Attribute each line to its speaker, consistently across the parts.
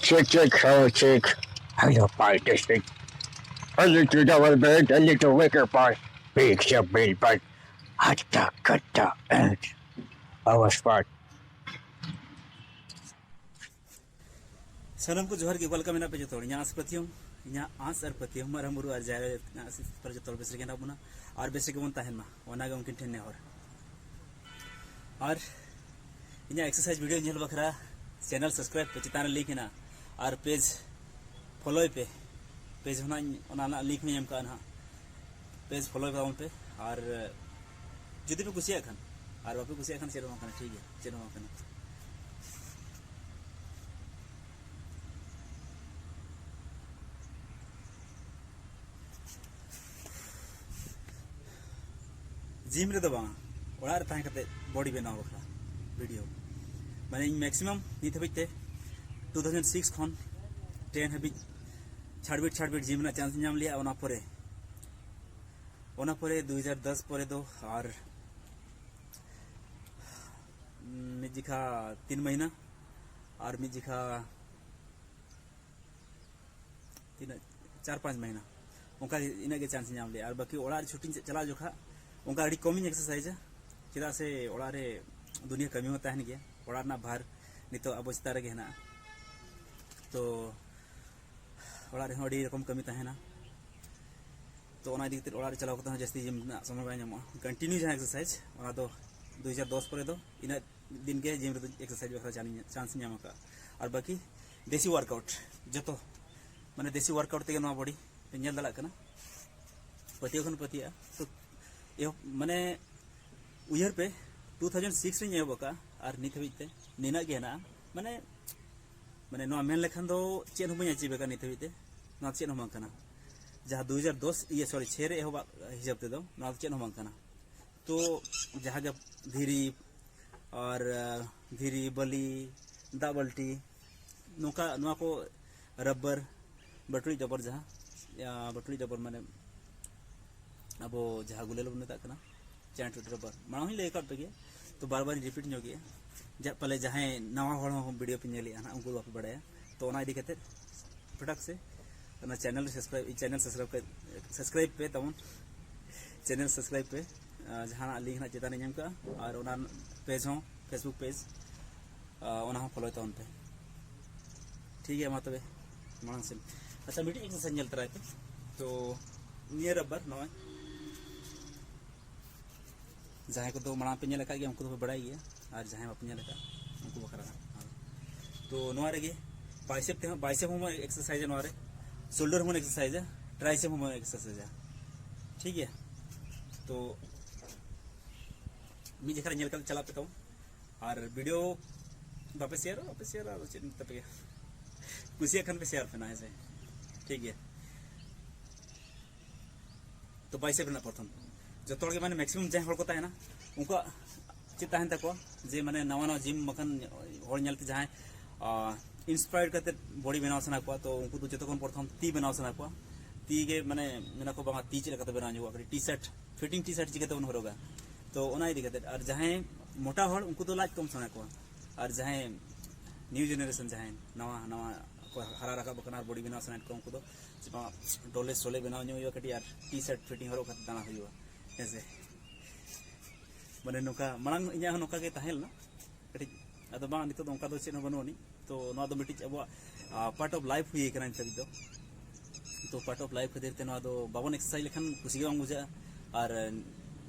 Speaker 1: Check, check, check. Hello, party stick. A little double bed, a little wicker part. Big shop, big part. Hatta, kata, and our spot.
Speaker 2: सनम को जोहर के welcome ina pe jotor nya aspatium nya as ar patium mara muru ar jare na as par jotor besri ke na buna ar besri ke bon tahen ma ona ga mumkin thenne और ᱤᱧᱟᱹᱜ exercise video ᱧᱮᱞ बखरा channel subscribe पे चितान link ना और page follow पे page होना ओना link में एम का ना पेज फॉलो पे पे और जुदी पे कुसिया खान और बापे कुसिया खान चेरो खान ठीक है चेरो खान जिम रे दबा ओड़ा रे ताहे कते बॉडी बनाव बखरा वीडियो माने मैक्सिमम नित हबिते 2006 खन 10 हबि छाड़बिट जिम ना चांस नाम लिया ओना परे 2010 परे दो और मिजिखा 3 महीना और मिजिखा 4-5 महीना उनका इना के चांस नाम लिया और बाकी ओड़ा छुट्टी चला जोखा उनका अड़ी कमिंग एक्सरसाइज चेदा से ओड़ा रे दुनिया कमी होता है गया ओड़ा ना भार नितो अब चिता रे हेना तो ओड़ा रे अड़ी रकम कमी ताहेना तो ओना दिखते ओड़ा रे चलाव कता जस्ती जिम ना समय बाय नामो कंटिन्यू जहां एक्सरसाइज ओना दो 2010 परे दो इना दिन के जिम रे एक्सरसाइज बखरा चांस नाम का और बाकी देसी वर्कआउट जतो माने देसी वर्कआउट ते ना बॉडी नेल दला कना पतियो खन पतिया तो यो माने उयर पे 2006 रे एबका और नित हबिते निना गेना माने माने नो मेन लेखन दो चेन हो बया चिबेका नित हबिते ना चेन हो मांकना जहां 2010 ये सॉरी 6 रे एहोबा हिसाब ते दो ना चेन हो मांकना तो जहां के धीरी बली दा बल्टी नोका नो को रबर बटरी जबर जहां या बटरी जबर माने अब जहां गुलेल बनता कना चैंट रबर मानो ही लेकर पे तो बार बार रिपीट नो गया जब पहले जहां नवा हड़ वीडियो पे नेली ना उनको बाप बड़ाया तो ओना इदी कते प्रोडक्ट से ना चैनल सब्सक्राइब पे तमन चैनल सब्सक्राइब पे जहां लिंक ना चेतान नेम का और ओना पेज हो फेसबुक पेज ओना हो फॉलो तमन पे ठीक है मा तबे मानन से अच्छा मीटिंग एक्सरसाइज चल रहा है तो नियर रबर नवा जहां को दो मणा पे नेलका गया उनको तो बड़ा गया और जहां पे नेलका उनको बकरा तो नवा रे बाइसेप हम एक्सरसाइज नवा रे शोल्डर हम एक्सरसाइज ट्राइसेप हम एक्सरसाइज ठीक है तो मी जखरा नेलका चला पे तो और वीडियो बापे शेयर और चिंता पे कुसिया खन पे शेयर पे ना ऐसे ठीक है तो बाइसेप ना प्रथम जो तोड़ के माने मैक्सिमम जहां हड़ को ताहे ना उनका चित ताहन तको जे माने नवा नवा जिम मखन हड़ नेलते जहां इंस्पायर्ड करते बॉडी बनाव सना को तो उनको तो जतकोन प्रथम ती बनाव सना को ती के माने मेना को बांगा ती चले कते बनाव जो T-shirt fitting T-shirt चिके तवन हरोगा तो ओना इदी कते और जहां मोटा हड़ उनको तो लाज कम सना को और जहां न्यू जनरेशन जहां नवा को हरा रखा बकना बॉडी बनाव सना को उनको तो डोले सोले बनाव जो कटी यार टी शर्ट फिटिंग हरो कते दाना हुआ ऐसे माने नोका मांग इया नोका के ताहेल ना कटी अदो बा नितो नोका दो चेन बनोनी तो नो दो मिटिज अब पार्ट ऑफ लाइफ हुई करन तबि तो पार्ट ऑफ लाइफ खातिर ते नो दो बाबन एक्सरसाइज लेखन खुशी गांग बुझा और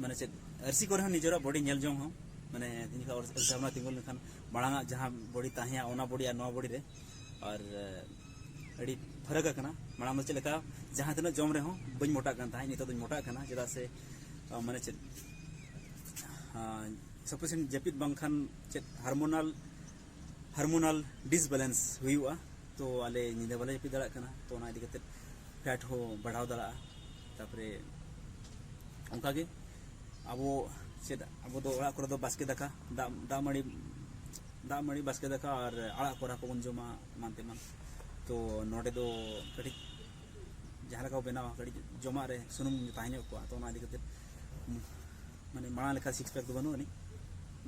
Speaker 2: माने से अरसी करे निजरा बॉडी नेल जों हो माने तिनका और सामना तिंगल लेखन मांगा जहां बॉडी ताहिया ओना बॉडी आ नो बॉडी रे और अड़ी फरक करना मांग दो चलेका जहां तना जम रे हो बñ मोटा कन ताहि नितो दो मोटा करना जेदा से माने चे सपोजिंग जपित बांखान चे हार्मोनल डिसबैलेंस हुआ तो आले निदे वाले जपित दड़ा कना तो ना इदी कते फैट हो बढ़ाव दड़ा तापरे उनका के अब दो ओड़ा को दो बास्के दका दा मणि बास्के दका और आड़ा कोरा को बन जमा मानते मन तो नोडे दो कड़ी जहां लगा बनावा कड़ी जमा रे सुनुम ताहिने को तो ना इदी कते माने माना लेखा सिक्स पैक तो बनो नहीं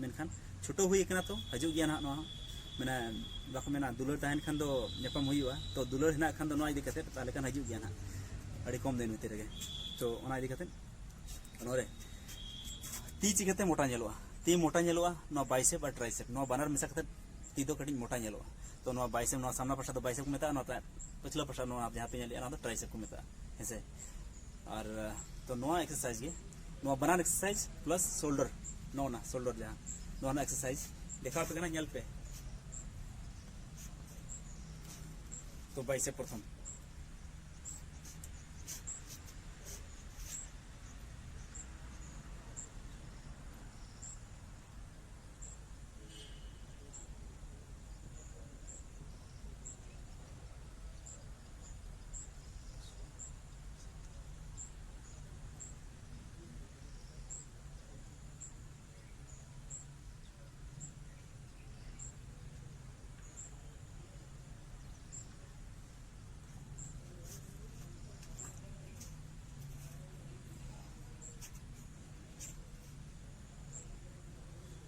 Speaker 2: मेनखान छोटो हुई कना तो हजू गया ना मैंने बाको मेना दुलर तहन खान दो नेपाम हुआ तो दुलर हिना खान दो नोआ इदी कते ताले कान हजू गया ना अड़ी कम दिन भीतर गे तो ओना इदी कते नोरे ती चिकते मोटा नेलोआ ती मोटा नेलोआ नो बाइसेप और ट्राइसेप नो बानर मिसा कते ती दो कटिंग मोटा नेलोआ तो नो बाइसेप नो सामना पासा तो बाइसेप को मेता नो पिछला पासा नो आप जहां पे नेले ना तो ट्राइसेप को मेता ऐसे और तो नो एक्सरसाइज गे नो बनान एक्सरसाइज प्लस शोल्डर नो ना शोल्डर जहां नो ना एक्सरसाइज देखा पे कना नेल पे तो बाइसेप प्रथम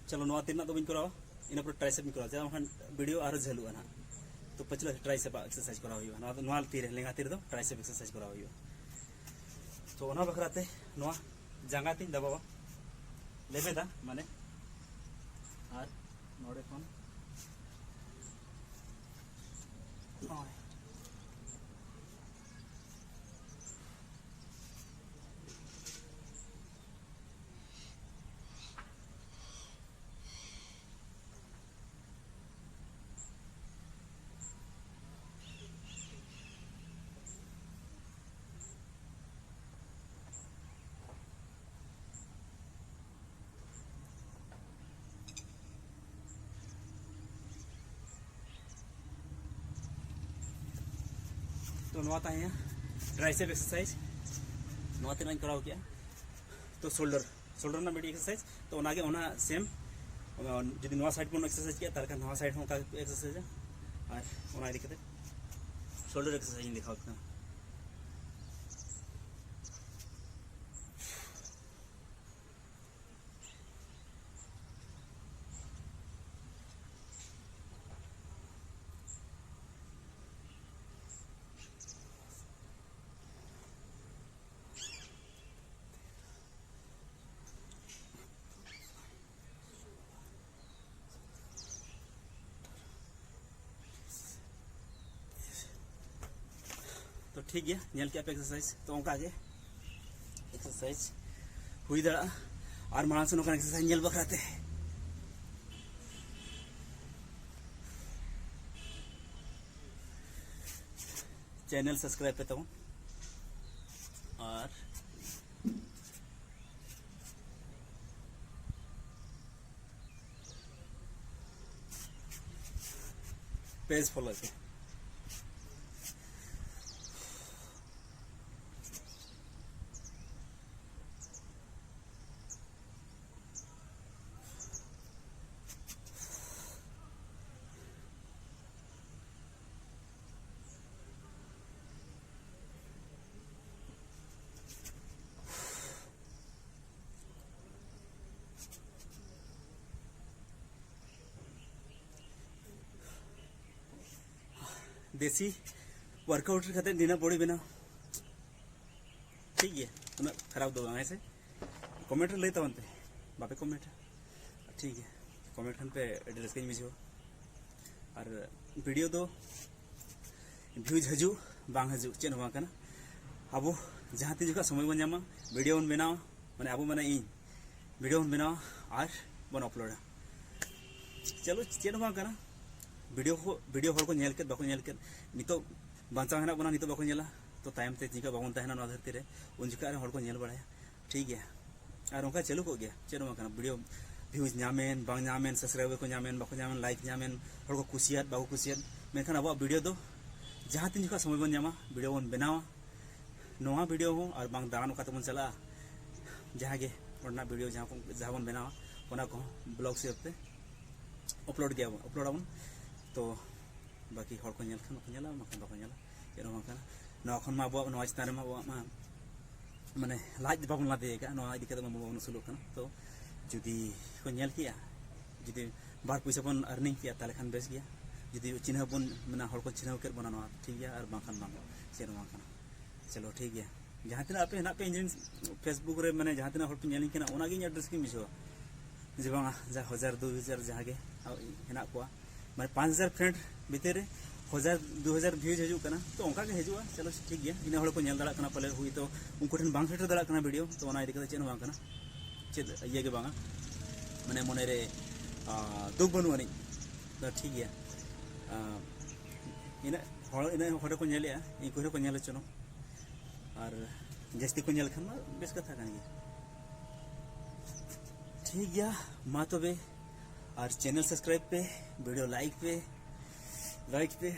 Speaker 2: चलो नवा तीन ना तो बिन कराओ इन पर ट्राइसेप कराओ जब हम वीडियो आरो झलु ना तो पचला ट्राइसेप एक्सरसाइज कराओ हुआ ना तो नवा तीर लेंगा तीर दो ट्राइसेप एक्सरसाइज कराओ हुआ तो ओना बखराते नवा जांगा तीन दबावा लेबेदा माने और नोडे कोन तो नवा है ट्राइसेप एक्सरसाइज नवा तीन कराओ क्या तो शोल्डर ना मेडी एक्सरसाइज तो ओना सेम जदि नवा साइड पर एक्सरसाइज किया तार का नवा साइड हों का एक्सरसाइज और ओना इदी कते शोल्डर एक्सरसाइज दिखाओ ना तो ठीक है नेल के एक्सरसाइज तो उनका आगे एक्सरसाइज हुई दड़ा और मानस नोका एक्सरसाइज नेल बखराते चैनल सब्सक्राइब पे तो और पेज फॉलो पे देसी वर्कआउट खाते दिन बॉडी बना ठीक है उतना खराब दो ऐसे कमेंट लेता बनते बापे कमेंट ठीक है कमेंट खान पे एड्रेस के मिजो और वीडियो दो व्यूज हजू बांग हजू चेन हुआ करना अब जहाँ तीन समय बन जामा वीडियो बन बनाओ माने अब माने इन वीडियो बन बनाओ और बन अपलोडा चलो चेन हुआ करना वीडियो हर को नेल के बाको नेल के नितो बांचा है ना बना नितो बाको नेला तो टाइम ते जिका बाबन तहना ना धरती रे उन जिका हर को नेल बड़ाया ठीक है और उनका चलो को गया चलो माना वीडियो व्यूज नामेन बांग नामेन सब्सक्राइबर को नामेन बाको नामेन लाइक नामेन हर को कुसियात बाको कुसियात मेनखान अब वीडियो दो जहाँ तीन जिका समय बन जामा वीडियो बन बनावा नोआ वीडियो हो और बांग दान का तबन चला जहाँ गे और वीडियो जहाँ बन बनावा ओना को ब्लॉग से पे अपलोड गया अपलोड आबन तो बाकी हर को नेल खान को नेला माखन बाको नेला चेरो माखन नखन मा अब नवा चितान मा माने लाज बाबन लादे का नवा इदी कदम बाबन सुलुक तो जुदी को नेल किया जुदी बार पैसा बन अर्निंग किया ताले खान बेस गया जुदी चिन्ह बन मना हर को चिन्ह कर बना नवा ठीक गया और बाखान बांग चेन बाखान चलो ठीक गया जहाँ तना पे हेना पे इंजीनियरिंग फेसबुक रे माने जहाँ तना हर पे नेलिंग केना ओना गी एड्रेस की मिसो जे बांगा जा 1000 2000 जहाँ के हेना को माने 5000 फ्रेंड भीतर 1000 2000 व्यूज हजू कना तो उनका के हजूआ चलो ठीक गया इन हड़ को नेल दड़ा कना पले हुई तो उनको ठन बांग सेटर दड़ा कना वीडियो तो ओना इदी कते चेन बांग कना चेद ये के बांगा माने मने रे दुख बनुआनी तो ठीक गया इन हड़ को नेलिया इनको को नेल चनो और जस्ती को नेल खान बेस कथा कान गया ठीक गया मा तबे और चैनल सब्सक्राइब पे वीडियो लाइक पे